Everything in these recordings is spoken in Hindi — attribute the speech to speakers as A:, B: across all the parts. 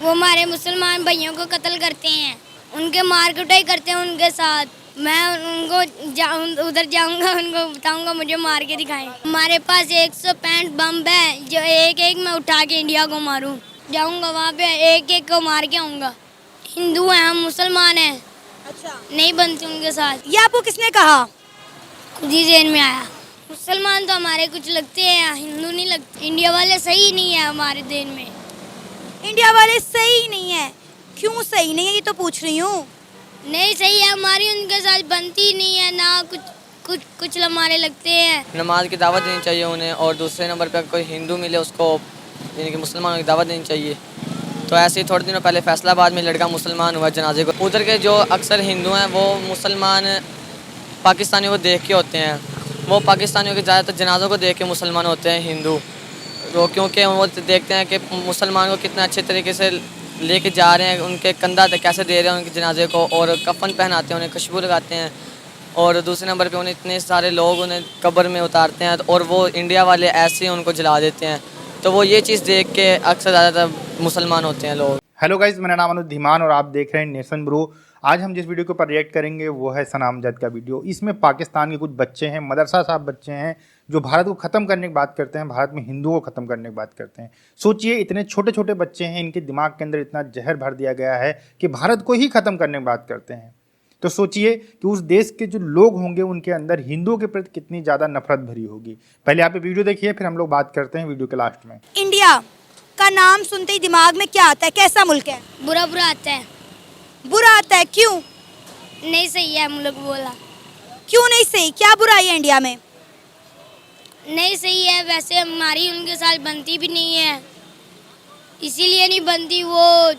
A: वो हमारे मुसलमान भाइयों को कत्ल करते हैं, उनके मार कुटाई करते हैं उनके साथ। मैं उनको उधर जाऊंगा, उनको बताऊंगा मुझे मार के दिखाएं। हमारे पास 165 बम है जो एक एक मैं उठा के इंडिया को मारूं। जाऊंगा वहाँ पे एक एक को मार के आऊंगा। हिंदू हैं हम, मुसलमान हैं।
B: अच्छा,
A: नहीं बनती उनके साथ।
B: ये आपको किसने कहा?
A: खुद ही ज़हन में आया। मुसलमान तो हमारे कुछ लगते हैं, हिंदू नहीं लगते। इंडिया वाले सही नहीं है हमारे देश में।
B: इंडिया वाले सही नहीं है। क्यों सही नहीं है, ये तो पूछ रही हूँ।
A: नहीं सही है, हमारी उनके साथ बनती नहीं है ना। कुछ हमारे लगते हैं।
C: नमाज की दावत देनी चाहिए उन्हें, और दूसरे नंबर पर कोई हिंदू मिले उसको यानी कि मुसलमानों की दावत देनी चाहिए। तो ऐसे ही थोड़े दिनों पहले फैसलाबाद में लड़का मुसलमान हुआ जनाजे को। उधर के जो अक्सर हिंदू हैं वो मुसलमान पाकिस्तानियों को देख के होते हैं। वो पाकिस्तानियों के ज़्यादातर जनाज़ों को देख के मुसलमान होते हैं हिंदू। वो क्योंकि वो देखते हैं कि मुसलमान को कितने अच्छे तरीके से लेके जा रहे हैं, उनके कंधा तक कैसे दे रहे हैं उनके जनाजे को, और कफन पहनाते हैं, उन्हें खुशबू लगाते हैं। और दूसरे नंबर पे उन्हें इतने सारे लोग उन्हें कब्र में उतारते हैं, और वो इंडिया वाले ऐसे ही उनको जला देते हैं। तो वो ये चीज़ देख के अक्सर ज़्यादातर मुसलमान होते हैं लोग।
D: हेलो गाइज, मेरा नाम अनुज धीमान और आप देख रहे हैं नेशन ब्रो। आज हम जिस वीडियो के ऊपर रिएक्ट करेंगे वो है सनाम जद का वीडियो। इसमें पाकिस्तान के कुछ बच्चे हैं, मदरसा साहब बच्चे हैं, जो भारत को ख़त्म करने की बात करते हैं, भारत में हिंदुओं को ख़त्म करने की बात करते हैं। सोचिए, इतने छोटे छोटे बच्चे हैं, इनके दिमाग के अंदर इतना जहर भर दिया गया है कि भारत को ही ख़त्म करने की बात करते हैं। तो सोचिए कि उस देश के जो लोग होंगे उनके अंदर हिंदुओं के प्रति कितनी ज़्यादा नफरत भरी होगी। पहले आप ये वीडियो देखिए, फिर हम लोग बात करते हैं वीडियो के लास्ट में।
B: इंडिया का नाम सुनते ही दिमाग में क्या आता है? कैसा मुल्क है?
A: बुरा बुरा आता है।
B: बुरा आता है, क्यों?
A: नहीं सही है मुल्क बोला।
B: क्यों नहीं सही? क्या बुराई है इंडिया में?
A: नहीं सही है, वैसे हमारी उनके साथ बनती भी नहीं है, इसीलिए नहीं बनती। वो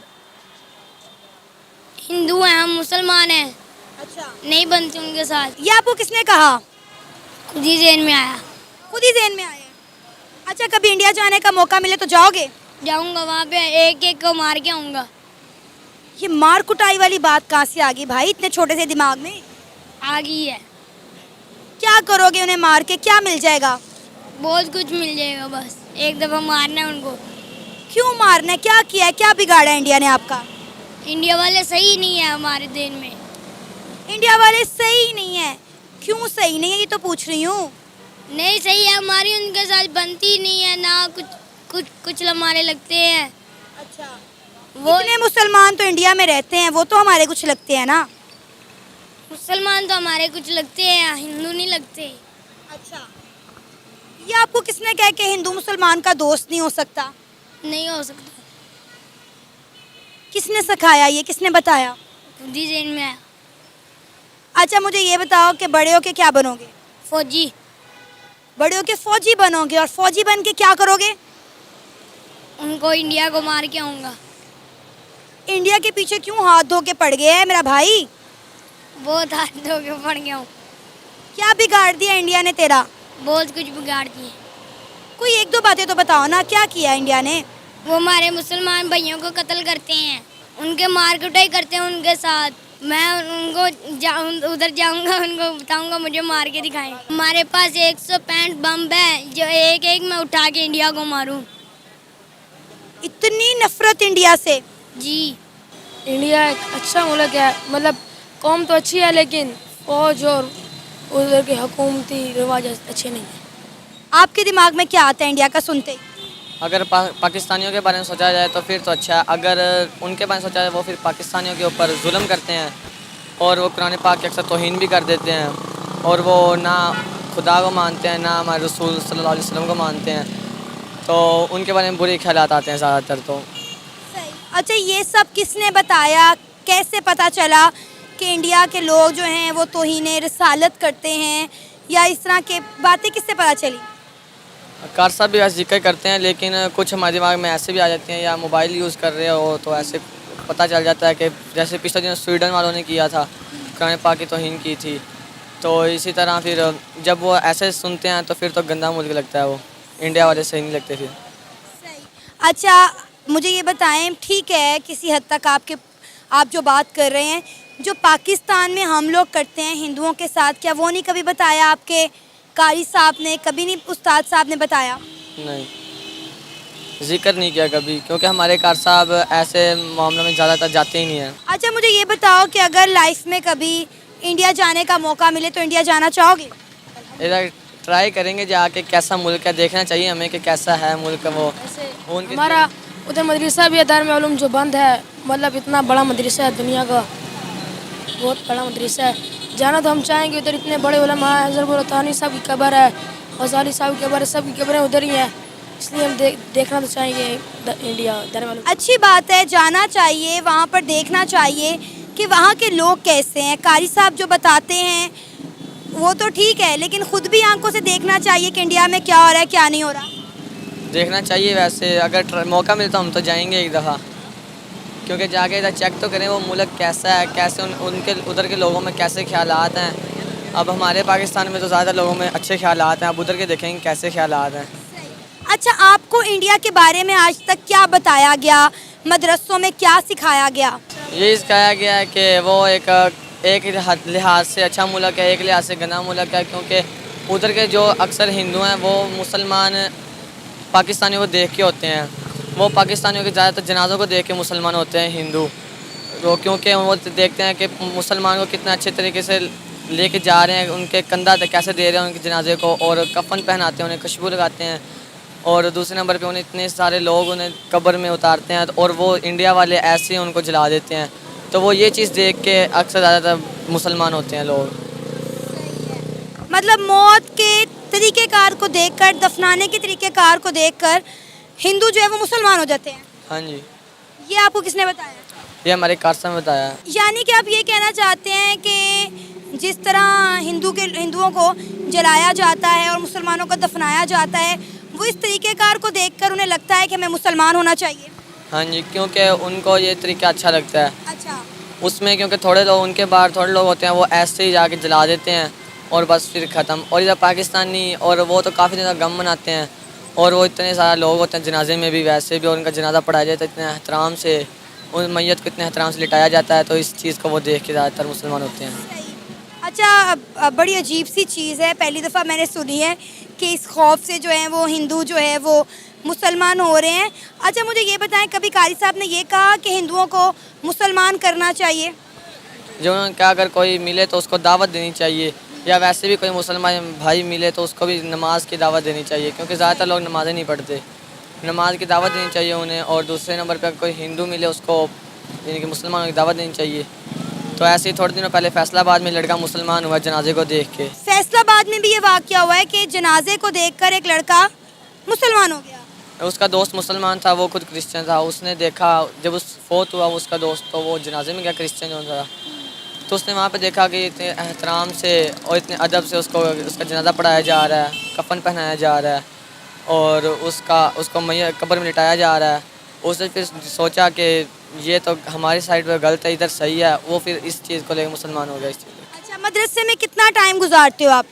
A: हिंदू हैं, हम मुसलमान हैं।
B: अच्छा,
A: नहीं बनती उनके साथ।
B: ये आपको किसने कहा?
A: खुद ही ज़हन में आया।
B: खुद ही ज़हन में आया। अच्छा, कभी इंडिया जाने का मौका मिले तो जाओगे?
A: जाऊंगा वहाँ पे एक एक को मार के आऊंगा।
B: ये मार कुटाई वाली बात कहाँ से आ गई भाई इतने छोटे से दिमाग में?
A: आ गई है।
B: क्या करोगे उन्हें मार के? क्या मिल जाएगा?
A: बहुत कुछ मिल जाएगा, बस एक दफ़ा मारना है उनको।
B: क्यों मारना है? क्या किया है? क्या बिगाड़ा है इंडिया ने आपका?
A: इंडिया वाले सही नहीं है हमारे देश में।
B: इंडिया वाले सही नहीं है। क्यों सही नहीं है, ये तो पूछ रही हूँ।
A: नहीं सही है, हमारी उनके साथ बनती नहीं है ना। कुछ हमारे लगते हैं।
B: अच्छा,
A: वो
B: इतने मुसलमान तो इंडिया में रहते हैं, वो तो हमारे कुछ लगते हैं ना।
A: मुसलमान तो हमारे कुछ लगते हैं, हिंदू नहीं लगते।
B: अच्छा, ये आपको किसने कहा कि हिंदू मुसलमान का दोस्त नहीं हो सकता?
A: नहीं हो सकता।
B: किसने सिखाया ये? किसने बताया?
A: खुद ही ज़हन में आया।
B: अच्छा, मुझे ये बताओ कि बड़े होके क्या बनोगे?
A: फौजी।
B: बड़े होके फौजी बनोगे, और फौजी बन के क्या करोगे?
A: उनको इंडिया को मार के आऊँगा।
B: इंडिया के पीछे क्यों हाथ धो के पड़ गया है मेरा भाई?
A: बहुत हाथ धो के पड़ गया हूँ।
B: क्या बिगाड़ दिया इंडिया ने तेरा?
A: बहुत कुछ बिगाड़ दिए।
B: कोई एक दो बातें तो बताओ ना, क्या किया इंडिया ने?
A: वो हमारे मुसलमान भाइयों को कत्ल करते हैं, उनके मार कुटाई करते हैं उनके साथ। मैं उनको उधर जाऊंगा, उनको बताऊंगा मुझे मार के दिखाएं। हमारे पास 165 बम है जो एक एक मैं उठा के इंडिया को मारूं।
B: इतनी नफरत इंडिया से?
A: जी।
E: इंडिया एक अच्छा मुल्क है, मतलब कौम तो अच्छी है, लेकिन फौज और उधर के हुकूमती रिवाज अच्छे नहीं हैं।
B: आपके दिमाग में क्या आता है इंडिया का सुनते ही?
C: अगर पाकिस्तानियों के बारे में सोचा जाए तो फिर तो अच्छा है। अगर उनके बारे में सोचा जाए वो फिर पाकिस्तानियों के ऊपर जुल्म करते हैं, और वो कुरान पाक की अक्सर तौहीन भी कर देते हैं, और वो ना खुदा को मानते हैं ना हमारे रसूल सल्लल्लाहु अलैहि वसल्लम को मानते हैं। तो उनके बारे में बुरे ख्यालात आते हैं ज़्यादातर। तो
B: सही। अच्छा, ये सब किसने बताया? कैसे पता चला कि इंडिया के लोग जो हैं वो तौहीन रिसालत करते हैं, या इस तरह के बातें किससे पता चली?
C: कार साहब भी वैसे जिक्र करते हैं, लेकिन कुछ हमारे दिमाग में ऐसे भी आ जाती हैं, या मोबाइल यूज़ कर रहे हो तो ऐसे पता चल जाता है कि जैसे पिछले दिन स्वीडन वालों ने किया था, कुरान पाक की तौहीन की थी। तो इसी तरह फिर जब वो ऐसे सुनते हैं तो फिर तो गंदा मुल्क लगता है वो। इंडिया वाले सही नहीं लगते फिर।
B: सही। अच्छा, मुझे ये बताएं, ठीक है किसी हद तक आप जो बात कर रहे हैं, जो पाकिस्तान में हम लोग करते हैं हिंदुओं के साथ, क्या वो नहीं कभी बताया आपके कारी साहब ने? कभी नहीं उस्ताद साहब ने बताया?
C: नहीं। जिक्र नहीं किया कभी, क्योंकि हमारे कार साहब ऐसे मामलों में ज़्यादातर जाते ही नहीं हैं।
B: अच्छा मुझे ये बताओ कि अगर लाइफ में कभी इंडिया जाने का मौका मिले तो इंडिया जाना चाहोगे?
C: इधर ट्राई करेंगे जाके, कैसा मुल्क है देखना चाहिए हमें कि कैसा है मुल्क वो उनके।
E: हमारा उधर मदरसा भी है दारुल उलूम जो बंद है, मतलब इतना बड़ा मदरसा है, दुनिया का बहुत बड़ा मदरसा है। जाना तो हम चाहेंगे उधर, इतने बड़े उलमा हैं, हज़रत बुरतानी साहब की कब्र है, गज़ाली साहब की कब्र है, सब की कब्रें उधर ही हैं, इसलिए हम देखना तो चाहेंगे इंडिया दारुल उलूम।
B: अच्छी बात है, जाना चाहिए, वहाँ पर देखना चाहिए कि वहाँ के लोग कैसे हैं। कारी साहब जो बताते हैं वो तो ठीक है, लेकिन खुद भी आंखों से देखना चाहिए कि इंडिया में क्या हो रहा है क्या नहीं हो रहा।
C: देखना चाहिए वैसे, अगर मौका मिले तो हम तो जाएंगे एक दफ़ा, क्योंकि जाके इधर चेक तो करें वो मुल्क कैसा है, कैसे उनके उधर के लोगों में कैसे ख्यालात हैं। अब हमारे पाकिस्तान में तो ज़्यादा लोगों में अच्छे ख्यालात हैं, अब उधर के देखेंगे कैसे ख्यालात हैं।
B: अच्छा आपको इंडिया के बारे में आज तक क्या बताया गया, मदरसों में क्या सिखाया गया?
C: ये सिखाया गया है कि वो एक लिहाज से अच्छा मुल्क है, एक लिहाज से गंदा मुल्क है, क्योंकि उधर के जो अक्सर हिंदू हैं वो मुसलमान पाकिस्तानियों को देख के होते हैं, वो पाकिस्तानियों के ज़्यादातर जनाज़ों को देख के मुसलमान होते हैं हिंदू, तो क्योंकि वो देखते हैं कि मुसलमान को कितना अच्छे तरीके से लेके जा रहे हैं, उनके कंधा तक कैसे दे रहे हैं उनके जनाजे को, और कफन पहनाते हैं, उन्हें खुशबू लगाते हैं, और दूसरे नंबर पे उन्हें इतने सारे लोग उन्हें कब्र में उतारते हैं, और वो इंडिया वाले ऐसे ही उनको जला देते हैं। तो वो ये चीज़ देख के अक्सर ज़्यादातर मुसलमान होते हैं लोग।
B: मतलब मौत के तरीक़ेकार को देखकर, दफनाने के तरीक़ेकार को देखकर हिंदू जो है वो मुसलमान हो जाते हैं।
C: हाँ जी,
B: ये आपको किसने बताया?
C: ये हमारे कारसा में बताया है।
B: यानी कि आप ये कहना चाहते हैं कि जिस तरह हिंदुओं को जलाया जाता है और मुसलमानों को दफनाया जाता है, वो इस तरीक़ेकार को देखकर उन्हें लगता है कि हमें मुसलमान होना चाहिए।
C: हाँ जी, क्योंकि उनको ये तरीका अच्छा लगता है
B: अच्छा,
C: उसमें, क्योंकि थोड़े लोग उनके बाहर थोड़े लोग होते हैं वो ऐसे ही जाके जला देते हैं और बस फिर ख़त्म। और इधर पाकिस्तानी और वो तो काफ़ी ज़्यादा गम मनाते हैं, और वो इतने सारे लोग होते हैं जनाजे में भी वैसे भी, और उनका जनाजा पढ़ाया जाता है इतने एहतराम से, उन मैयत को इतने एहतराम से लिटाया जाता है, तो इस चीज़ को वो देख के ज़्यादातर मुसलमान होते हैं।
B: सही। अच्छा बड़ी अजीब सी चीज़ है, पहली दफ़ा मैंने सुनी है कि इस खौफ से जो है वो हिंदू जो है वो मुसलमान हो रहे हैं। अच्छा मुझे ये बताएं, कभी कारी साहब ने ये कहा कि हिंदुओं को मुसलमान करना चाहिए?
C: जो उन्होंने कहा अगर कोई मिले तो उसको दावत देनी चाहिए, या वैसे भी कोई मुसलमान भाई मिले तो उसको भी नमाज की दावत देनी चाहिए, क्योंकि ज़्यादातर लोग नमाज़ें नहीं पढ़ते, नमाज की दावत देनी चाहिए उन्हें। और दूसरे नंबर पर कोई हिंदू मिले उसको यानी कि मुसलमानों की दावत देनी चाहिए। तो ऐसे ही थोड़े दिनों पहले फैसलाबाद में लड़का मुसलमान हुआ जनाजे को देख के।
B: फैसलाबाद में भी ये वाक़या हुआ है कि जनाजे को देखकर एक लड़का मुसलमान हो गया।
C: उसका दोस्त मुसलमान था, वो खुद क्रिश्चियन था, उसने देखा जब उस फोत हुआ उसका दोस्त, तो वो जनाजे में गया क्रिश्चियन जो था, तो उसने वहाँ पे देखा कि इतने एहतराम से और इतने अदब से उसका जनाजा पढ़ाया जा रहा है, कफन पहनाया जा रहा है, और उसको मैयत कब्र में लिटाया जा रहा है। उसने फिर सोचा कि ये तो हमारी साइड पर गलत है, इधर सही है, वो फिर इस चीज़ को लेकर मुसलमान हो गया इस चीज़।
B: अच्छा मदरसे में कितना टाइम गुजारते हो आप?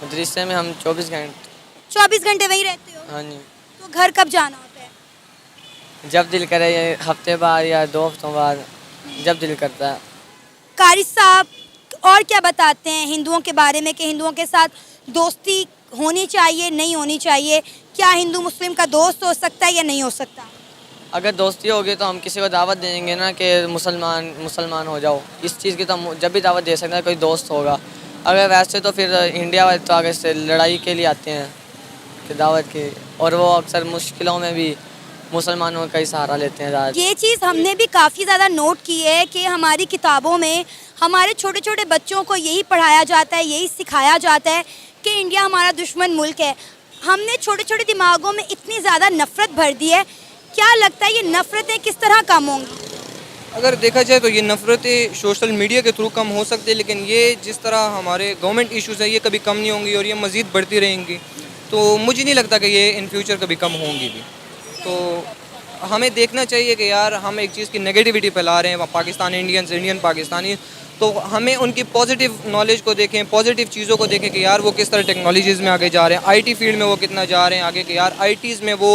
C: मदरसे में हम 24 घंटे।
B: 24 घंटे वहीं रहते हो?
C: हाँ जी,
B: तो घर कब जाना होता है?
C: जब दिल करे, ये हफ्ते बाद या 2 हफ्तों बाद, जब दिल करता है।
B: कारी साहब और क्या बताते हैं हिंदुओं के बारे में कि हिंदुओं के साथ दोस्ती होनी चाहिए नहीं होनी चाहिए? क्या हिंदू मुस्लिम का दोस्त हो सकता है या नहीं हो सकता?
C: अगर दोस्ती होगी तो हम किसी को दावत देंगे ना कि मुसलमान हो जाओ, इस चीज़ की तो हम जब भी दावत दे सकते हैं कोई दोस्त होगा। अगर वैसे तो फिर इंडिया वाले तो आगे से लड़ाई के लिए आते हैं कि दावत की, और वो अक्सर मुश्किलों में भी मुसलमानों का ही सहारा लेते हैं ज़्यादा।
B: ये चीज़ हमने भी काफ़ी ज़्यादा नोट की है कि हमारी किताबों में हमारे छोटे छोटे बच्चों को यही पढ़ाया जाता है, यही सिखाया जाता है कि इंडिया हमारा दुश्मन मुल्क है। हमने छोटे छोटे दिमागों में इतनी ज़्यादा नफ़रत भर दी है। क्या लगता है ये नफ़रतें किस तरह कम होंगी?
F: अगर देखा जाए तो ये नफ़रतें सोशल मीडिया के थ्रू कम हो सकती है, लेकिन ये जिस तरह हमारे गवर्नमेंट इश्यूज़ है ये कभी कम नहीं होंगी और ये मज़ीद बढ़ती रहेंगी। तो मुझे नहीं लगता कि ये इन फ्यूचर कभी कम होंगी भी। तो हमें देखना चाहिए कि यार हम एक चीज़ की नेगेटिविटी फैला रहे हैं पाकिस्तान इंडियन पाकिस्तानी, तो हमें उनकी पॉजिटिव नॉलेज को देखें, पॉजिटिव चीज़ों को देखें कि यार वो किस तरह टेक्नोलॉजीज़ में आगे जा रहे हैं, आईटी फील्ड में वो कितना जा रहे हैं आगे, कि यार आईटीज़ में वो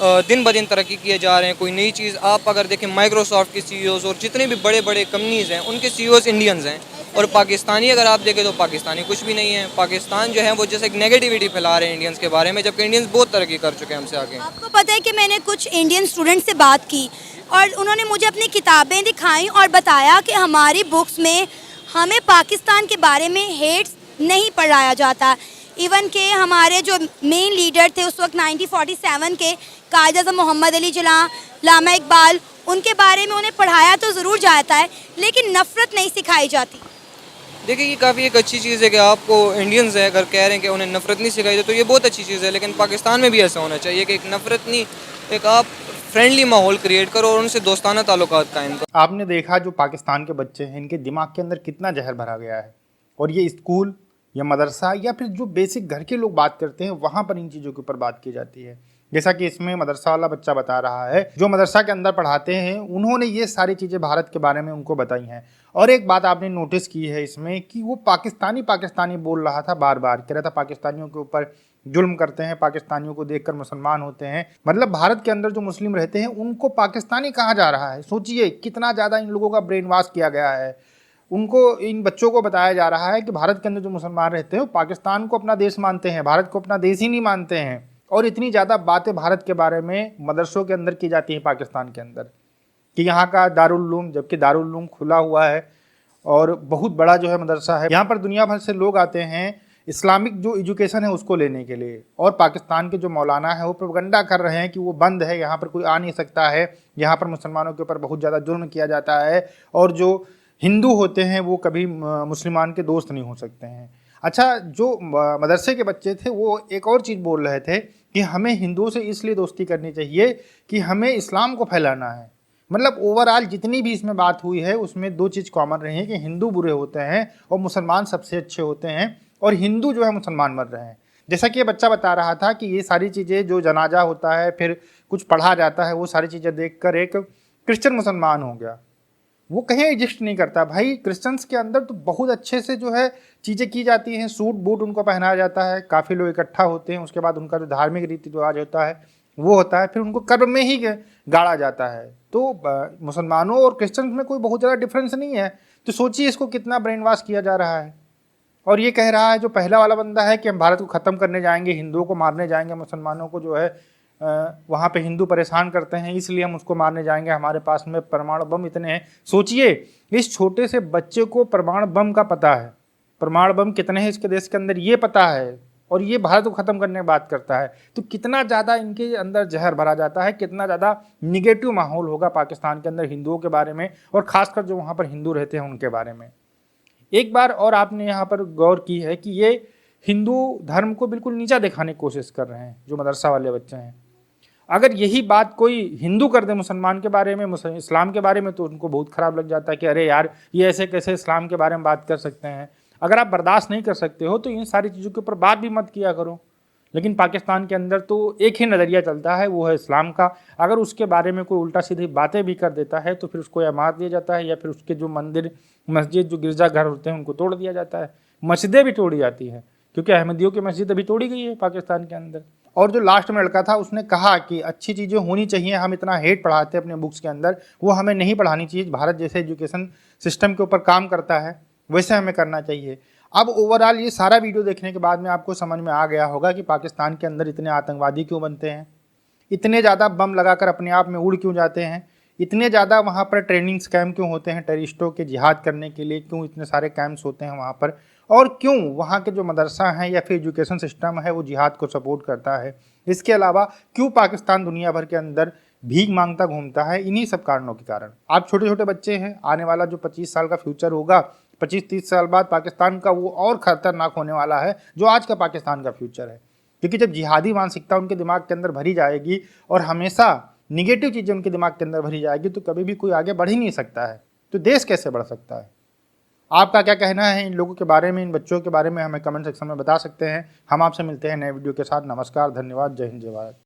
F: दिन ब दिन तरक्की किए जा रहे हैं। कोई नई चीज़ आप अगर देखें माइक्रोसॉफ्ट के सीईओज़ और जितने भी बड़े बड़े कंपनीज़ हैं उनके सीईओज़ इंडियंस हैं। और पाकिस्तानी अगर आप देखें तो पाकिस्तानी कुछ भी नहीं है। पाकिस्तान जो है वो जैसे एक नेगेटिविटी फैला रहे हैं इंडियंस के बारे में, जबकि इंडियंस बहुत तरक्की कर चुके हैं हमसे आगे।
B: आपको पता है कि मैंने कुछ इंडियन स्टूडेंट से बात की और उन्होंने मुझे अपनी किताबें दिखाई और बताया कि हमारी बुक्स में हमें पाकिस्तान के बारे में हेट्स नहीं पढ़ाया जाता। इवन के हमारे जो मेन लीडर थे उस वक्त 1947 के, कायद आज़म मोहम्मद अली जिन्ना, लामा इकबाल, उनके बारे में उन्हें पढ़ाया तो ज़रूर जाता है लेकिन नफ़रत नहीं सिखाई जाती।
F: देखिए ये काफ़ी एक अच्छी चीज़ है कि आपको इंडियंस है अगर कह रहे हैं कि उन्हें नफ़रत नहीं सिखाई जाती तो ये बहुत अच्छी चीज़ है। लेकिन पाकिस्तान में भी ऐसा होना चाहिए कि एक नफ़रत नहीं, एक आप फ्रेंडली माहौल क्रिएट करो और उनसे दोस्ताना ताल्लुकात कायम करो।
D: आपने देखा जो पाकिस्तान के बच्चे हैं इनके दिमाग के अंदर कितना जहर भरा गया है, और ये स्कूल या मदरसा या फिर जो बेसिक घर के लोग बात करते हैं वहाँ पर इन चीज़ों के ऊपर बात की जाती है। जैसा कि इसमें मदरसा वाला बच्चा बता रहा है, जो मदरसा के अंदर पढ़ाते हैं उन्होंने ये सारी चीज़ें भारत के बारे में उनको बताई हैं। और एक बात आपने नोटिस की है इसमें कि वो पाकिस्तानी पाकिस्तानी बोल रहा था, बार बार कह रहा था पाकिस्तानियों के ऊपर जुल्म करते हैं, पाकिस्तानियों को देखकर मुसलमान होते हैं। मतलब भारत के अंदर जो मुस्लिम रहते हैं उनको पाकिस्तानी कहा जा रहा है। सोचिए कितना ज़्यादा इन लोगों का ब्रेन वॉश किया गया है। उनको, इन बच्चों को बताया जा रहा है कि भारत के अंदर जो मुसलमान रहते हैं वो पाकिस्तान को अपना देश मानते हैं, भारत को अपना देश ही नहीं मानते हैं। और इतनी ज़्यादा बातें भारत के बारे में मदरसों के अंदर की जाती हैं पाकिस्तान के अंदर कि यहाँ का दारुल उलूम, जबकि दारुल उलूम खुला हुआ है और बहुत बड़ा जो है मदरसा है, यहाँ पर दुनिया भर से लोग आते हैं इस्लामिक जो एजुकेशन है उसको लेने के लिए। और पाकिस्तान के जो मौलाना है वो प्रोपगंडा कर रहे हैं कि वो बंद है, यहाँ पर कोई आ नहीं सकता है, यहाँ पर मुसलमानों के ऊपर बहुत ज़्यादा जुल्म किया जाता है और जो हिंदू होते हैं वो कभी मुसलमान के दोस्त नहीं हो सकते हैं। अच्छा, जो मदरसे के बच्चे थे वो एक और चीज़ बोल रहे थे कि हमें हिंदुओं से इसलिए दोस्ती करनी चाहिए कि हमें इस्लाम को फैलाना है। मतलब ओवरऑल जितनी भी इसमें बात हुई है उसमें दो चीज़ कॉमन रही है कि हिंदू बुरे होते हैं और मुसलमान सबसे अच्छे होते हैं, और हिंदू जो है मुसलमान मर रहे हैं। जैसा कि ये बच्चा बता रहा था कि ये सारी चीज़ें जो जनाजा होता है फिर कुछ पढ़ा जाता है, वो सारी चीज़ें देखकर एक क्रिश्चियन मुसलमान हो गया। वो कहीं एग्जिस्ट नहीं करता भाई। क्रिश्चियंस के अंदर तो बहुत अच्छे से जो है चीज़ें की जाती हैं, सूट बूट उनको पहनाया जाता है, काफ़ी लोग इकट्ठा होते हैं, उसके बाद उनका जो धार्मिक रीति रिवाज होता है वो होता है, फिर उनको कब्र में ही गाड़ा जाता है। तो मुसलमानों और क्रिश्चियंस में कोई बहुत ज़्यादा डिफरेंस नहीं है। तो सोचिए इसको कितना ब्रेन वॉश किया जा रहा है। और ये कह रहा है जो पहला वाला बंदा है कि हम भारत को ख़त्म करने जाएंगे, हिंदुओं को मारने जाएंगे, मुसलमानों को जो है वहाँ पे हिंदू परेशान करते हैं इसलिए हम उसको मारने जाएंगे, हमारे पास में परमाणु बम इतने हैं। सोचिए इस छोटे से बच्चे को परमाणु बम का पता है, परमाणु बम कितने हैं इसके देश के अंदर ये पता है, और ये भारत को ख़त्म करने की बात करता है। तो कितना ज़्यादा इनके अंदर जहर भरा जाता है, कितना ज़्यादा निगेटिव माहौल होगा पाकिस्तान के अंदर हिंदुओं के बारे में, और ख़ासकर जो वहाँ पर हिंदू रहते हैं उनके बारे में। एक बार और आपने यहाँ पर गौर की है कि ये हिंदू धर्म को बिल्कुल नीचा दिखाने की कोशिश कर रहे हैं जो मदरसा वाले बच्चे हैं। अगर यही बात कोई हिंदू कर दे मुसलमान के बारे में, इस्लाम के बारे में, तो उनको बहुत ख़राब लग जाता है कि अरे यार ये ऐसे कैसे इस्लाम के बारे में बात कर सकते हैं। अगर आप बर्दाश्त नहीं कर सकते हो तो इन सारी चीज़ों के ऊपर बात भी मत किया करो। लेकिन पाकिस्तान के अंदर तो एक ही नज़रिया चलता है, वो है इस्लाम का। अगर उसके बारे में कोई उल्टा सीधी बातें भी कर देता है तो फिर उसको या मार दिया जाता है या फिर उसके जो मंदिर मस्जिद जो गिरजाघर होते हैं उनको तोड़ दिया जाता है, मस्जिदें भी तोड़ी जाती हैं, क्योंकि अहमदियों की मस्जिद अभी तोड़ी गई है पाकिस्तान के अंदर। और जो लास्ट में लड़का था उसने कहा कि अच्छी चीज़ें होनी चाहिए, हम इतना हेट पढ़ाते हैं अपने बुक्स के अंदर, वो हमें नहीं पढ़ानी चाहिए। भारत जैसे एजुकेशन सिस्टम के ऊपर काम करता है वैसे हमें करना चाहिए। अब ओवरऑल ये सारा वीडियो देखने के बाद में आपको समझ में आ गया होगा कि पाकिस्तान के अंदर इतने आतंकवादी क्यों बनते हैं, इतने ज़्यादा बम लगाकर अपने आप में उड़ क्यों जाते हैं, इतने ज़्यादा वहाँ पर ट्रेनिंग कैम्प क्यों होते हैं टेररिस्टों के जिहाद करने के लिए, क्यों इतने सारे कैंप्स होते हैं वहाँ पर, और क्यों वहाँ के जो मदरसा हैं या फिर एजुकेशन सिस्टम है वो जिहाद को सपोर्ट करता है। इसके अलावा क्यों पाकिस्तान दुनिया भर के अंदर भीख मांगता घूमता है, इन्हीं सब कारणों के कारण। आप छोटे छोटे बच्चे हैं, आने वाला जो 25 साल का फ्यूचर होगा, 25-30 साल बाद पाकिस्तान का वो और ख़तरनाक होने वाला है जो आज का पाकिस्तान का फ्यूचर है। क्योंकि जब जिहादी मानसिकता उनके दिमाग के अंदर भरी जाएगी और हमेशा निगेटिव चीज़ें उनके दिमाग के अंदर भरी जाएगी तो कभी भी कोई आगे बढ़ ही नहीं सकता है। तो देश कैसे बढ़ सकता है? आपका क्या कहना है इन लोगों के बारे में, इन बच्चों के बारे में, हमें कमेंट सेक्शन में बता सकते हैं। हम आपसे मिलते हैं नए वीडियो के साथ। नमस्कार, धन्यवाद, जय हिंद, जय भारत।